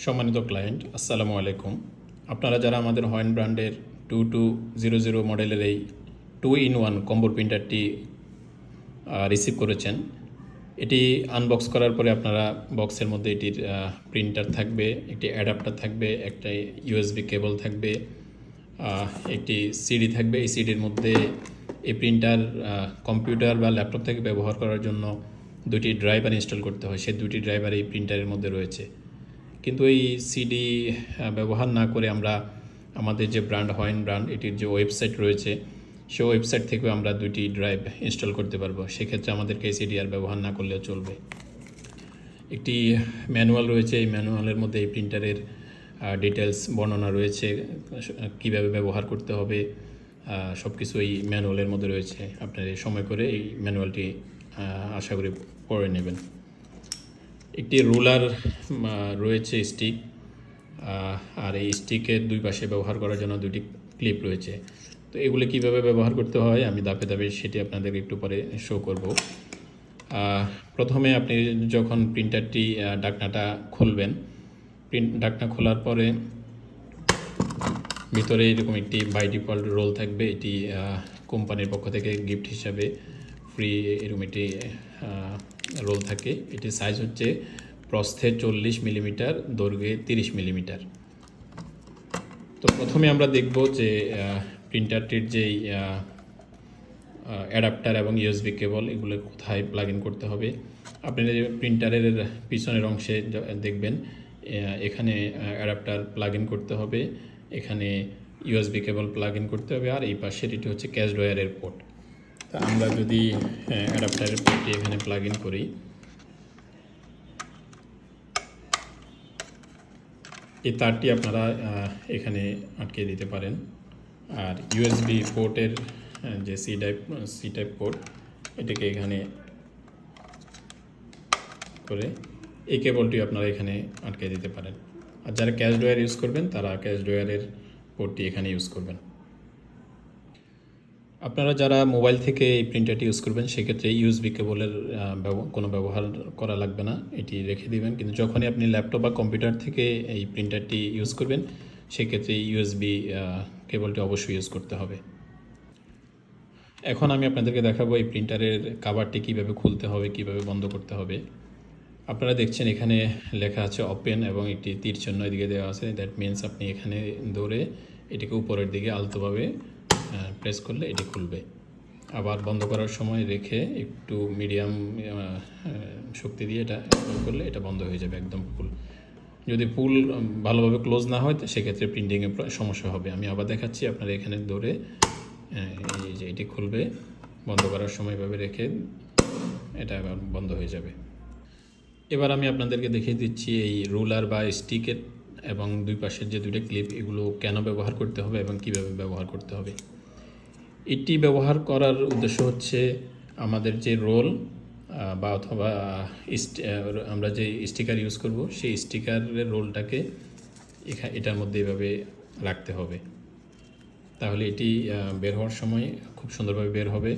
সম্মানিত ক্লায়েন্ট, আসসালামু আলাইকুম। আপনারা যারা আমাদের হয়েন ব্র্যান্ডের 2200 মডেলের এই 2-in-1 কম্বো প্রিন্টারটি রিসিভ করেছেন, এটি আনবক্স করার পরে আপনারা বক্সের মধ্যে এটির প্রিন্টার থাকবে, একটি অ্যাডাপ্টার থাকবে, একটা ইউএসবি কেবল থাকবে, একটি সিডি থাকবে। এই সিডির মধ্যে এই প্রিন্টার কম্পিউটার বা ল্যাপটপ থেকে ব্যবহার করার জন্য দুটি ড্রাইভার ইনস্টল করতে হয়। সেই দুটি ড্রাইভার এই প্রিন্টারের মধ্যে রয়েছে। কিন্তু এই সিডি ব্যবহার না করে আমরা আমাদের যে ব্র্যান্ড হয়েন ব্র্যান্ড, এটির যে ওয়েবসাইট রয়েছে, সেই ওয়েবসাইট থেকেও আমরা দুটি ড্রাইভ ইনস্টল করতে পারবো। সেক্ষেত্রে আমাদেরকে এই সিডি আর ব্যবহার না করলেও চলবে। একটি ম্যানুয়াল রয়েছে, এই ম্যানুয়ালের মধ্যে এই প্রিন্টারের ডিটেলস বর্ণনা রয়েছে, কিভাবে ব্যবহার করতে হবে, সব কিছু এই ম্যানুয়ালের মধ্যে রয়েছে। আপনার সময় করে এই ম্যানুয়ালটি আশা করি পড়ে নেবেন। একটি রুলার রয়েছে, স্টিক, আর এই স্টিকের দুই পাশে ব্যবহার করার জন্য দুটি ক্লিপ রয়েছে। তো এগুলো কিভাবে ব্যবহার করতে হয় আমি ধাপে ধাপে সেটি আপনাদের একটু পরে শো করব। প্রথমে আপনি যখন প্রিন্টারটি ঢাকনাটা খুলবেন, ঢাকনা খোলার পরে ভিতরে এরকম একটি বাই ডিফল্ট রোল থাকবে। এটি কোম্পানির পক্ষ থেকে গিফট হিসাবে ফ্রি এরকম একটি রোল থাকে। এটির সাইজ হচ্ছে প্রস্থে 40 মিলিমিটার, দৈর্ঘ্যে 30 মিলিমিটার। তো প্রথমে আমরা দেখব যে প্রিন্টারটির যেই অ্যাডাপ্টার এবং ইউএসবি কেবল, এগুলো কোথায় প্লাগ ইন করতে হবে। আপনি প্রিন্টারের পিছনের অংশে দেখবেন এখানে অ্যাডাপ্টার প্লাগ ইন করতে হবে, এখানে ইউএসবি কেবল প্লাগ ইন করতে হবে, আর এই পাশের এটি হচ্ছে ক্যাশ ড্রয়ারের পোর্ট। তা আমরা যদি অ্যাডাপ্টারের পোর্টটি এখানে প্লাগ ইন করি, এই তারটি আপনারা এখানে আটকে দিতে পারেন। আর ইউএসবি পোর্টের যে সি টাইপ পোর্ট, এটিকে এখানে করে এই কেবলটি আপনারা এখানে আটকে দিতে পারেন। আর যারা ক্যাশ ড্রয়ার ইউজ করবেন তারা ক্যাশ ড্রয়ারের পোর্টটি এখানে ইউজ করবেন। আপনারা যারা মোবাইল থেকে এই প্রিন্টারটি ইউজ করবেন সেক্ষেত্রে ইউএসবি কেবলের কোনো ব্যবহার করা লাগবে না, এটি রেখে দিবেন। কিন্তু যখনই আপনি ল্যাপটপ বা কম্পিউটার থেকে এই প্রিন্টারটি ইউজ করবেন সেক্ষেত্রে ইউএসবি কেবলটি অবশ্যই ইউজ করতে হবে। এখন আমি আপনাদেরকে দেখাবো এই প্রিন্টারের কভারটি কীভাবে খুলতে হবে, কীভাবে বন্ধ করতে হবে। আপনারা দেখছেন এখানে লেখা আছে ওপেন এবং একটি তীর চিহ্ন এদিকে দেওয়া আছে। দ্যাট মিনস আপনি এখানে ধরে এটিকে উপরের দিকে আলতোভাবে প্রেস করলে এটি খুলবে। আবার বন্ধ করার সময় রেখে একটু মিডিয়াম শক্তি দিয়ে এটা করলে এটা বন্ধ হয়ে যাবে একদম ফুল। যদি ফুল ভালোভাবে ক্লোজ না হয় তো সেক্ষেত্রে প্রিন্টিংয়ে সমস্যা হবে। আমি আবার দেখাচ্ছি, আপনারা এখানে ধরে এই যে এটি খুলবে, বন্ধ করার সময় এভাবে রেখে এটা আবার বন্ধ হয়ে যাবে। এবার আমি আপনাদেরকে দেখিয়ে দিচ্ছি এই রুলার বা স্টিকের এবং দুই পাশের যে দুটো ক্লিপ, এগুলো কেন ব্যবহার করতে হবে এবং কিভাবে ব্যবহার করতে হবে। এটি ব্যবহার করার উদ্দেশ্য হচ্ছে আমাদের যে রোল বা অথবা আমরা যে স্টিকার ইউজ করব সেই স্টিকারের রোলটাকে এটার মধ্যে এভাবে রাখতে হবে, তাহলে এটি বের হওয়ার সময় খুব সুন্দরভাবে বের হবে।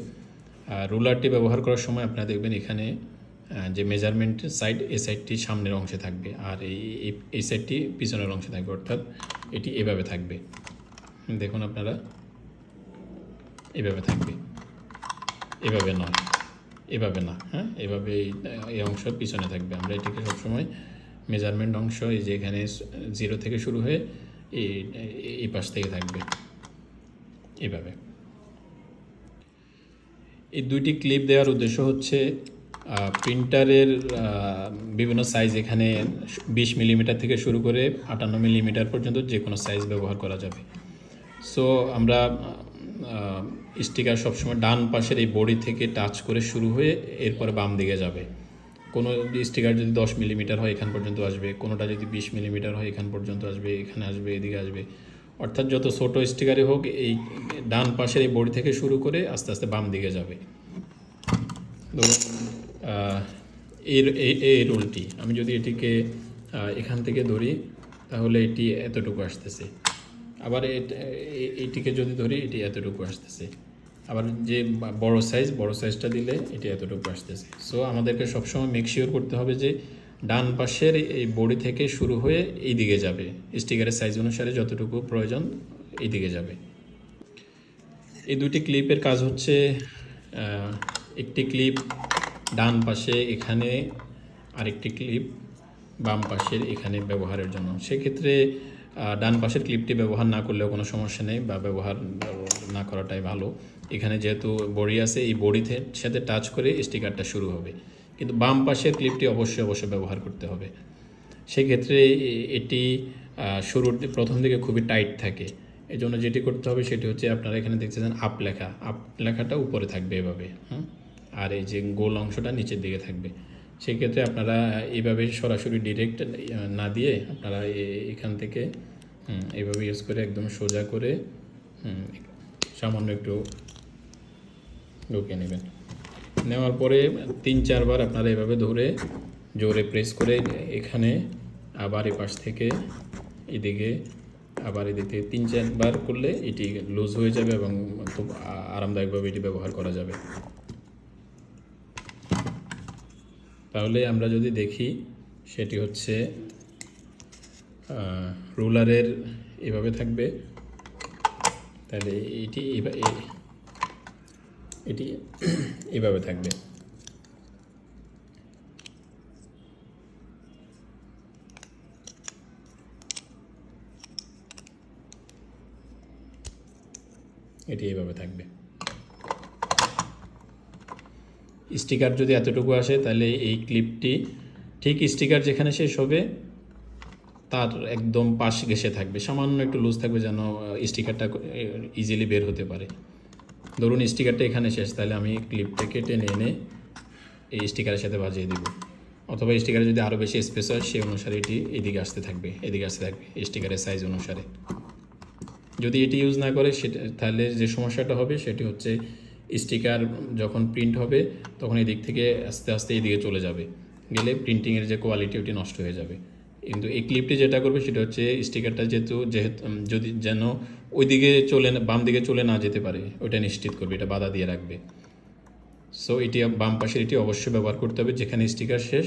আর রুলারটি ব্যবহার করার সময় আপনারা দেখবেন এখানে যে মেজারমেন্ট সাইড, এই সাইডটি সামনের অংশে থাকবে আর এই সাইডটি পিছনের অংশে থাকবে, অর্থাৎ এটি এভাবে থাকবে। দেখুন আপনারা, এভাবে থাকবে, এভাবে নয়, এভাবে না, হ্যাঁ, এভাবে এই অংশ পিছনে থাকবে। আমরা এটিকে সবসময় মেজারমেন্ট অংশ এই যে এখানে 0 থেকে শুরু হয়ে এই পাশ থেকে থাকবে এভাবে। এই দুইটি ক্লিপ দেওয়ার উদ্দেশ্য হচ্ছে প্রিন্টারের বিভিন্ন সাইজ, এখানে 20 মিলিমিটার থেকে শুরু করে 58 মিলিমিটার পর্যন্ত যে কোনো সাইজ ব্যবহার করা যাবে। সো আমরা স্টিকার সবসময় ডান পাশের এই বডি থেকে টাচ করে শুরু হয়ে এরপরে বাম দিকে যাবে। কোনো স্টিকার যদি 10 মিলিমিটার হয় এখান পর্যন্ত আসবে, কোনোটা যদি 20 মিলিমিটার হয় এখান পর্যন্ত আসবে, এখানে আসবে, এদিকে আসবে। অর্থাৎ যত ছোটো স্টিকারই হোক এই ডান পাশের এই বডি থেকে শুরু করে আস্তে আস্তে বাম দিকে যাবে। ধরুন এই রোলটি আমি যদি এটিকে এখান থেকে ধরি তাহলে এটি এতটুকু আসতেছে, আবার এইটিকে যদি ধরি এটি এতটুকু আসতেছে, আবার যে বড় সাইজটা দিলে এটি এতটুকু আসতেছে। সো আমাদেরকে সবসময় মেক শিওর করতে হবে যে ডান পাশের এই বডি থেকে শুরু হয়ে এই দিকে যাবে, স্টিকারের সাইজ অনুসারে যতটুকু প্রয়োজন এই দিকে যাবে। এই দুটি ক্লিপের কাজ হচ্ছে একটি ক্লিপ ডান পাশে এখানে, আরেকটি ক্লিপ বাম পাশের এখানে ব্যবহারের জন্য। সেক্ষেত্রে ডান পাশের ক্লিপটি ব্যবহার না করলেও কোনো সমস্যা নেই, বা ব্যবহার না করাটাই ভালো। এখানে যেহেতু বডি আছে, এই বডিতে সাথে টাচ করে স্টিকারটা শুরু হবে, কিন্তু বাম পাশের ক্লিপটি অবশ্যই ব্যবহার করতে হবে। সেক্ষেত্রে এটি শুরুর প্রথম দিকে খুবই টাইট থাকে। এই জন্য যেটি করতে হবে সেটি হচ্ছে, আপনারা এখানে দেখতেছেন আপ লেখাটা উপরে থাকবে এভাবে, আর এই যে গোল অংশটা নিচের দিকে থাকবে। সেক্ষেত্রে আপনারা এইভাবে সরাসরি ডিরেক্ট না দিয়ে আপনারা এখান থেকে এইভাবে ইউজ করে একদম সোজা করে সামান্য একটু ঢুকিয়ে নেবেন। নেওয়ার পরে 3-4 বার আপনারা এভাবে ধরে জোরে প্রেস করে এখানে, আবার এই পাশ থেকে এদিকে, আবার এদিকে 3-4 বার করলে এটি লুজ হয়ে যাবে এবং খুব আরামদায়কভাবে এটি ব্যবহার করা যাবে। তাহলে আমরা যদি দেখি, সেটি হচ্ছে রুলারের এভাবে থাকবে, তাহলে এটি এভাবে থাকবে। এটি এইভাবে থাকবে। স্টিকার যদি এতটুকু আসে, তাহলে এই ক্লিপটি ঠিক স্টিকার যেখানে শেষ হবে তার একদম পাশ ঘেঁষে থাকবে, সামান্য একটু লুজ থাকবে যেন স্টিকারটা ইজিলি বের হতে পারে। ধরুন স্টিকারটা এখানে শেষ, তাহলে আমি ক্লিপটাকে টেনে এনে এই স্টিকারের সাথে বাজিয়ে দিব, অথবা স্টিকারে যদি আরও বেশি স্পেস হয় সেই অনুসারে এটি এদিকে আসতে থাকবে স্টিকারের সাইজ অনুসারে। যদি এটি ইউজ না করে তাহলে যে সমস্যাটা হবে সেটি হচ্ছে, স্টিকার যখন প্রিন্ট হবে তখন এই দিক থেকে আস্তে আস্তে এইদিকে চলে যাবে, গেলে প্রিন্টিংয়ের যে কোয়ালিটি ওটি নষ্ট হয়ে যাবে। কিন্তু এই ক্লিপটি যেটা করবে সেটা হচ্ছে, স্টিকারটা যেহেতু যদি যেন ওই দিকে বাম দিকে চলে না যেতে পারে ওইটা নিশ্চিত করবে, এটা বাধা দিয়ে রাখবে। সো এটি বাম পাশের এটি অবশ্যই ব্যবহার করতে হবে, যেখানে স্টিকার শেষ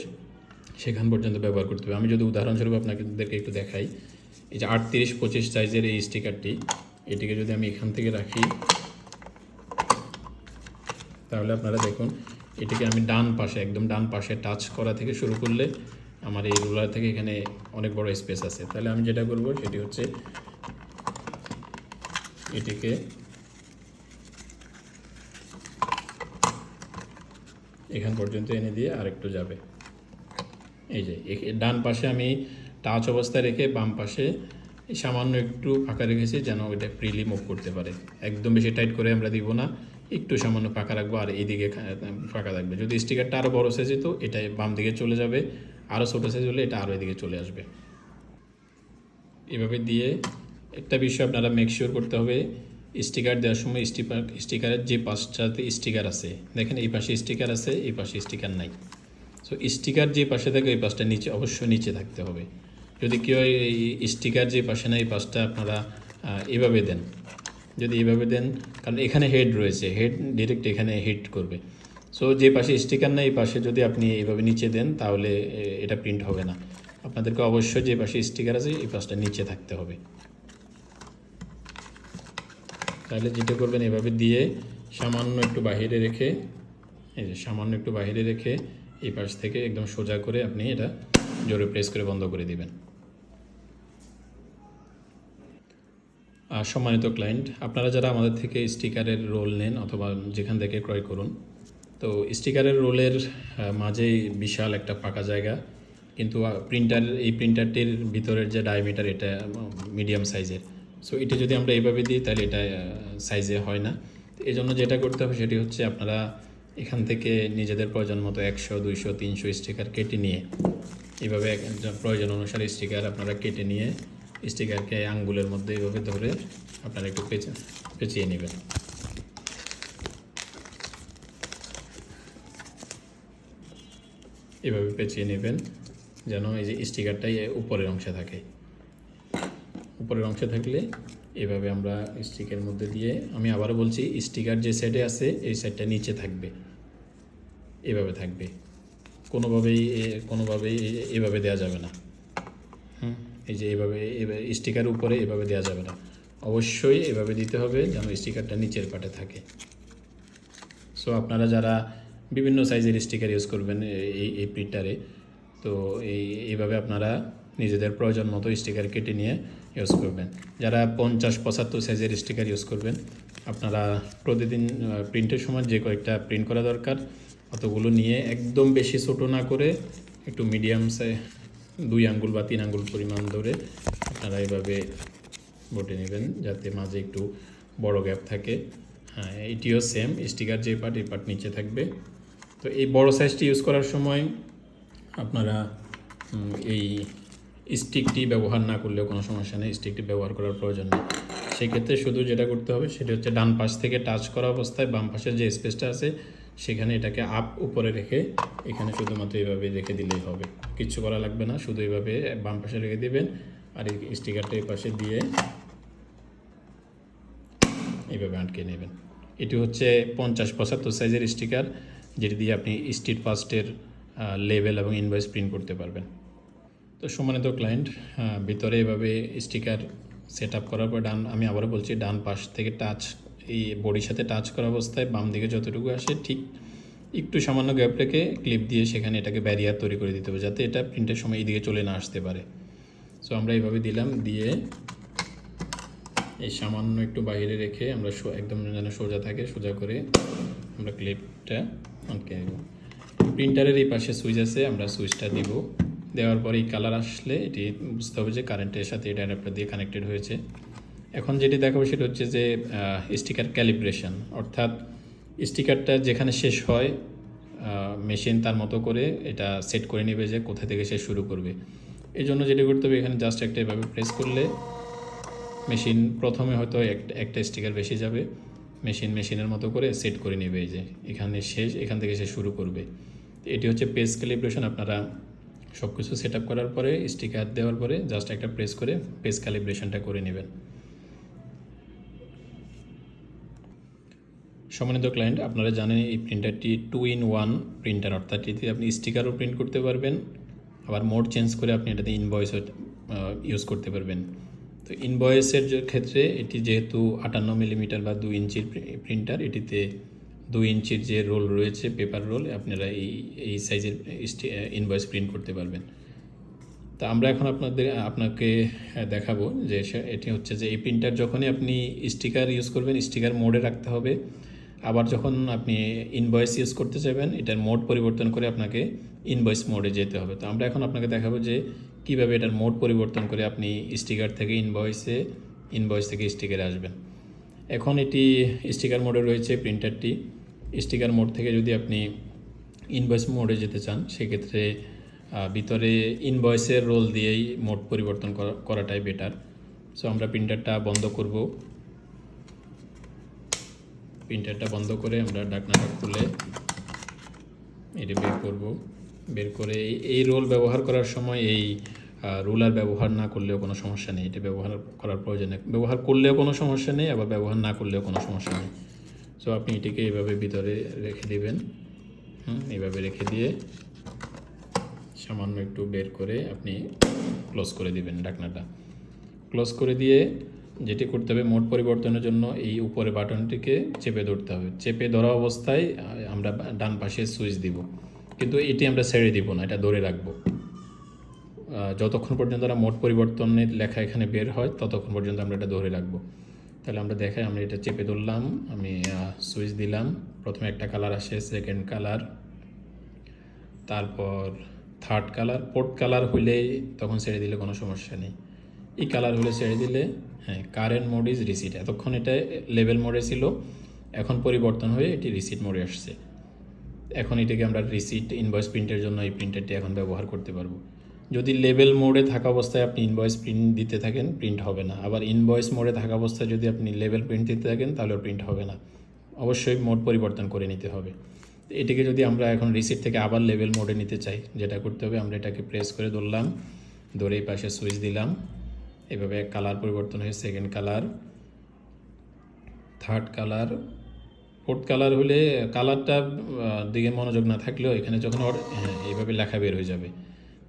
সেখান পর্যন্ত ব্যবহার করতে হবে। আমি যদি উদাহরণস্বরূপ আপনাদেরকে একটু দেখাই, এই যে 38-25 সাইজের এই স্টিকারটি, এটিকে যদি আমি এখান থেকে রাখি, তাহলে আপনারা দেখুন এটিকে আমি একদম ডান পাশে টাচ করা থেকে শুরু করলে আমার এই রুলার থেকে এখানে অনেক বড় স্পেস আছে। তাহলে আমি যেটা করব সেটি হচ্ছে, এটিকে এখান পর্যন্ত এনে দিয়ে আরেকটু যাবে। এই যে ডান পাশে আমি টাচ অবস্থায় রেখে বাম পাশে সামান্য একটু ফাঁকা রেখেছি, যেন ওইটা ফ্রিলি মুভ করতে পারে। একদম বেশি টাইট করে আমরা দিব না, একটু সামান্য ফাঁকা রাখবো, আর এইদিকে ফাঁকা থাকবে। যদি স্টিকারটা আরও বড়ো সাইজ হতো, এটা বাম দিকে চলে যাবে, আরও ছোটো সাইজ হলে এটা আরও এদিকে চলে আসবে। এভাবে দিয়ে একটা বিষয় আপনারা মেক শিওর করতে হবে, স্টিকার দেওয়ার সময় স্টিকারের যে পাশটাতে স্টিকার আছে, দেখেন এই পাশে স্টিকার আছে, এই পাশে স্টিকার নাই। সো স্টিকার যে পাশে থাকে ওই পাশটা অবশ্যই নিচে থাকতে হবে। যদি কেউ এই স্টিকার যে পাশে না, এই পাশটা আপনারা এভাবে দেন, যদি এভাবে দেন, কারণ এখানে হেড রয়েছে, হেড ডিরেক্ট এখানে হিট করবে। সো যে পাশে স্টিকার না, এই পাশে যদি আপনি এইভাবে নিচে দেন তাহলে এটা প্রিন্ট হবে না। আপনাদেরকে অবশ্যই যে পাশে স্টিকার আছে এই পাশটা নিচে থাকতে হবে। তাহলে যেটা করবেন, এভাবে দিয়ে সামান্য একটু বাহিরে রেখে, এই পাশ থেকে একদম সোজা করে আপনি এটা জোরে প্রেস করে বন্ধ করে দিবেন। সম্মানিত ক্লায়েন্ট, আপনারা যারা আমাদের থেকে স্টিকারের রোল নেন অথবা যেখান থেকে ক্রয় করুন, তো স্টিকারের রোলের মাঝেই বিশাল একটা ফাঁকা জায়গা, কিন্তু এই প্রিন্টারটির ভিতরের যে ডায়ামিটার এটা মিডিয়াম সাইজের। সো এটা যদি আমরা এইভাবে দিই তাহলে এটা সাইজে হয় না। এই জন্য যেটা করতে হবে সেটি হচ্ছে, আপনারা এখান থেকে নিজেদের প্রয়োজন মতো 100, 200, 300 স্টিকার কেটে নিয়ে, এইভাবে প্রয়োজন অনুসারে স্টিকার আপনারা কেটে নিয়ে স্টিকারকে আঙ্গুলের মধ্যে এইভাবে ধরে আপনারা একটু পেঁচিয়ে নেবেন। এভাবে পেঁচিয়ে নেবেন যেন এই যে স্টিকারটাই উপরের অংশে থাকে। উপরের অংশে থাকলে এভাবে আমরা স্টিকের মধ্যে দিয়ে, আমি আবারও বলছি, স্টিকার যে সাইডে আছে এই সাইডটা নিচে থাকবে, এভাবে থাকবে। কোনোভাবেই এভাবে দেওয়া যাবে না। এই যে এভাবে স্টিকার উপরে এভাবে দেওয়া যাবে না, অবশ্যই এভাবে দিতে হবে যেন স্টিকারটা নিচের পাটে থাকে। সো আপনারা যারা বিভিন্ন সাইজের স্টিকার ইউজ করবেন এই প্রিন্টারে, তো এইভাবে আপনারা নিজেদের প্রয়োজন মতো স্টিকার কেটে নিয়ে ইউজ করবেন। যারা 50-75 সাইজের স্টিকার ইউজ করবেন, আপনারা প্রতিদিন প্রিন্টের সময় যে কয়েকটা প্রিন্ট করা দরকার অতগুলো নিয়ে একদম বেশি ছোটো না করে একটু মিডিয়াম সাইজ 2 আঙ্গুল বা 3 আঙ্গুল পরিমাণ ধরে আপনারা এভাবে বটে নেবেন যাতে মাঝে একটু বড় গ্যাপ থাকে। হ্যাঁ, এটিও সেম, স্টিকার যে পার্ট এই পার্ট নিচে থাকবে। তো এই বড় সাইজটি ইউজ করার সময় আপনারা এই স্টিকটি ব্যবহার না করলেও কোনো সমস্যা নেই, স্টিকটি ব্যবহার করার প্রয়োজন নেই। সেক্ষেত্রে শুধু যেটা করতে হবে সেটা হচ্ছে ডান পাশ থেকে টাচ করা অবস্থায় বাম পাশের যে স্পেসটা আছে সেখানে এটাকে আপ উপরে রেখে এখানে শুধুমাত্র এইভাবে রেখে দিলেই হবে, কিচ্ছু করা লাগবে না। শুধু এইভাবে বাম পাশে রেখে দিবেন আর এই স্টিকারটা এই পাশে দিয়ে এইভাবে আটকে নেবেন। এটি হচ্ছে 50-75 সাইজের স্টিকার, যেটি দিয়ে আপনি স্ট্রিট ফাস্টের লেবেল এবং ইনভয়েস প্রিন্ট করতে পারবেন। তো সম্মানিত ক্লায়েন্ট, ভিতরে এভাবে স্টিকার সেট আপ করার পর আমি আবারও বলছি, ডান পাশ থেকে টাচ এই বডির সাথে টাচ করা অবস্থায় বাম দিকে যতটুকু আসে ঠিক একটু সামান্য গ্যাপ রেখে ক্লিপ দিয়ে সেখানে এটাকে ব্যারিয়ার তৈরি করে দিতে হবে যাতে এটা প্রিন্টের সময় এইদিকে চলে না আসতে পারে। সো আমরা এইভাবে দিলাম, দিয়ে এই সামান্য একটু বাইরে রেখে আমরা একদম যেন সোজা থাকে, সোজা করে আমরা ক্লিপটা আটকে দেব। প্রিন্টারের এই পাশে সুইচ আছে, আমরা সুইচটা দিব। দেওয়ার পরে এই কালার আসলে এটি বুঝতে হবে যে কারেন্টের সাথে এটা অ্যাডাপ্টার দিয়ে কানেক্টেড হয়েছে। এখন যেটি দেখাবো সেটা হচ্ছে যে স্টিকার ক্যালিব্রেশন, অর্থাৎ স্টিকারটা যেখানে শেষ হয় মেশিন তার মতো করে এটা সেট করে নেবে যে কোথা থেকে সে শুরু করবে। এই জন্য যেটি করতে হবে, এখানে জাস্ট একটা এভাবে প্রেস করলে মেশিন প্রথমে হয়তো একটা স্টিকার বেশি যাবে, মেশিনের মতো করে সেট করে নেবে এই যে এখানে শেষ, এখান থেকে সে শুরু করবে। এটি হচ্ছে পেজ ক্যালিব্রেশন। আপনারা সব কিছু সেট আপ করার পরে স্টিকার দেওয়ার পরে জাস্ট একটা প্রেস করে পেজ ক্যালিব্রেশনটা করে নেবেন। সম্মানিত ক্লায়েন্ট, আপনারা জানেন এই প্রিন্টারটি 2-in-1 প্রিন্টার, অর্থাৎ এতে আপনি স্টিকারও প্রিন্ট করতে পারবেন, আবার মোড চেঞ্জ করে আপনি এটাতে ইনভয়েসও ইউজ করতে পারবেন। তো ইনভয়েসের ক্ষেত্রে এটি যেহেতু 58 মিলিমিটার বা 2 ইঞ্চির প্রিন্টার, এটিতে 2 ইঞ্চির যে রোল রয়েছে, পেপার রোল, আপনারা এই সাইজের ইনভয়েস প্রিন্ট করতে পারবেন। তা আমরা এখন আপনাকে দেখাবো যে এটি হচ্ছে যে এই প্রিন্টার যখনই আপনি স্টিকার ইউজ করবেন স্টিকার মোডে রাখতে হবে, আবার যখন আপনি ইনভয়েস ইউজ করতে চাইবেন এটার মোড পরিবর্তন করে আপনাকে ইনভয়েস মোডে যেতে হবে। তো আমরা এখন আপনাকে দেখাবো যে কীভাবে এটার মোড পরিবর্তন করে আপনি স্টিকার থেকে ইনভয়েস থেকে স্টিকারে আসবেন। এখন এটি স্টিকার মোডে রয়েছে প্রিন্টারটি। স্টিকার মোড থেকে যদি আপনি ইনভয়েস মোডে যেতে চান সেক্ষেত্রে ভিতরে ইনভয়েসের রোল দিয়েই মোড পরিবর্তন করাটাই বেটার। সো আমরা প্রিন্টারটা বন্ধ করব। প্রিন্টারটা বন্ধ করে আমরা ঢাকনাটা খুলে এটি বের করব। বের করে এই রোল ব্যবহার করার সময় এই রুলার ব্যবহার না করলেও কোনো সমস্যা নেই, এটি ব্যবহার করার প্রয়োজন নেই। ব্যবহার করলেও কোনো সমস্যা নেই, আবার ব্যবহার না করলেও কোনো সমস্যা নেই। সো আপনি এটিকে এইভাবে ভিতরে রেখে দিবেন। এইভাবে রেখে দিয়ে সামান্য একটু বের করে আপনি ক্লোজ করে দিবেন ঢাকনাটা। ক্লোজ করে দিয়ে যেটি করতে হবে, মোড পরিবর্তনের জন্য এই উপরে বাটনটিকে চেপে ধরতে হবে। চেপে ধরা অবস্থায় আমরা ডান পাশে সুইচ দিব, কিন্তু এটি আমরা ছেড়ে দিব না, এটা ধরে রাখবো যতক্ষণ পর্যন্ত মোড পরিবর্তনের লেখা এখানে বের হয় ততক্ষণ পর্যন্ত আমরা এটা ধরে রাখবো। তাহলে আমরা দেখাই, আমরা এটা চেপে ধরলাম, আমি সুইচ দিলাম, প্রথমে একটা কালার আসে, সেকেন্ড কালার, তারপর থার্ড কালার। ফোর্থ কালার হইলেই তখন ছেড়ে দিলে কোনো সমস্যা নেই। এই কালার হলে ছেড়ে দিলে, হ্যাঁ, কারেন্ট মোড ইজ রিসিট। এতক্ষণ এটা লেভেল মোডে ছিল, এখন পরিবর্তন হয়ে এটি রিসিট মোডে আসছে। এখন এটাকে আমরা রিসিট ইনভয়েস প্রিন্টের জন্য এই প্রিন্টারটি এখন ব্যবহার করতে পারবো। যদি লেভেল মোডে থাকা অবস্থায় আপনি ইনভয়েস প্রিন্ট দিতে থাকেন প্রিন্ট হবে না, আবার ইনভয়েস মোডে থাকা অবস্থায় যদি আপনি লেভেল প্রিন্ট দিতে থাকেন তাহলেও প্রিন্ট হবে না। অবশ্যই মোড পরিবর্তন করে নিতে হবে। এটিকে যদি আমরা এখন রিসিট থেকে আবার লেভেল মোডে নিতে চাই, যেটা করতে হবে, আমরা এটাকে প্রেস করে ধরলাম, ধরে এই পাশে সুইচ দিলাম, এভাবে কালার পরিবর্তন হয়ে second colour, third colour, fourth colour হলে কালারটা দিকে মনোযোগ না থাকলেও এখানে যখন এইভাবে লেখা বের হয়ে যাবে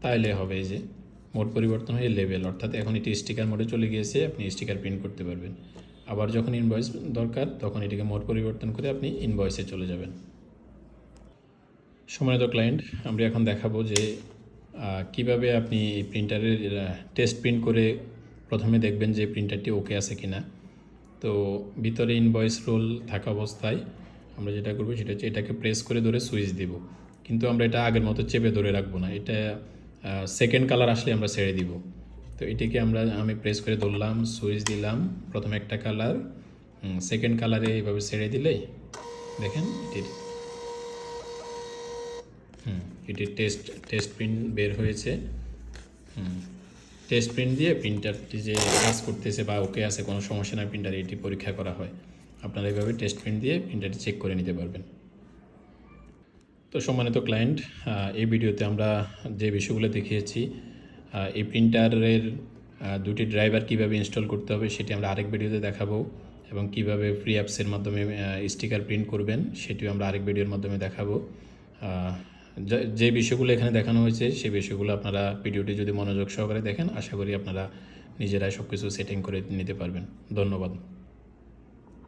তাইলে হবে এই যে মোড পরিবর্তন হয়ে লেভেল, অর্থাৎ এখন এটি স্টিকার মোডে চলে গিয়েছে, আপনি স্টিকার প্রিন্ট করতে পারবেন। আবার যখন ইনভয়েস দরকার তখন এটিকে মোড পরিবর্তন করে আপনি ইনভয়েসে চলে যাবেন। সম্মানিত ক্লায়েন্ট, আমরা এখন দেখাবো যে কিভাবে আপনি এই প্রিন্টারের টেস্ট প্রিন্ট করে প্রথমে দেখবেন যে প্রিন্টারটি ওকে আছে কিনা। তো ভিতরে ইনভয়েস রোল থাকা অবস্থায় আমরা যেটা করবো সেটা হচ্ছে এটাকে প্রেস করে ধরে সুইচ দেব, কিন্তু আমরা এটা আগের মতো চেপে ধরে রাখবো না, এটা সেকেন্ড কালার আসলে আমরা ছেড়ে দিব। তো এটিকে আমি প্রেস করে ধরলাম, সুইচ দিলাম, প্রথমে একটা কালার, সেকেন্ড কালারে এইভাবে ছেড়ে দিলেই দেখেন এটির টেস্ট প্রিন্ট বের হয়েছে। টেস্ট প্রিন্ট দিয়ে প্রিন্টারটি যে কাজ করতেছে বা ওকে আছে, কোনো সমস্যা না প্রিন্টারে, এটি পরীক্ষা করা হয়। আপনারা এইভাবে টেস্ট প্রিন্ট দিয়ে প্রিন্টারটি চেক করে নিতে পারবেন। তো সম্মানিত ক্লায়েন্ট, এই ভিডিওতে আমরা যে বিষয়গুলো দেখিয়েছি, এই প্রিন্টারের দুটি ড্রাইভার কিভাবে ইনস্টল করতে হবে সেটি আমরা আরেক ভিডিওতে দেখাবো, এবং কিভাবে ফ্রি অ্যাপসের মাধ্যমে স্টিকার প্রিন্ট করবেন সেটিও আমরা আরেক ভিডিওর মাধ্যমে দেখাবো। যে বিষয়গুলো এখানে দেখানো হয়েছে সেই বিষয়গুলো আপনারা ভিডিওটি যদি মনোযোগ সহকারে দেখেন, আশা করি আপনারা নিজেরাই সব কিছু সেটিং করে নিতে পারবেন। ধন্যবাদ।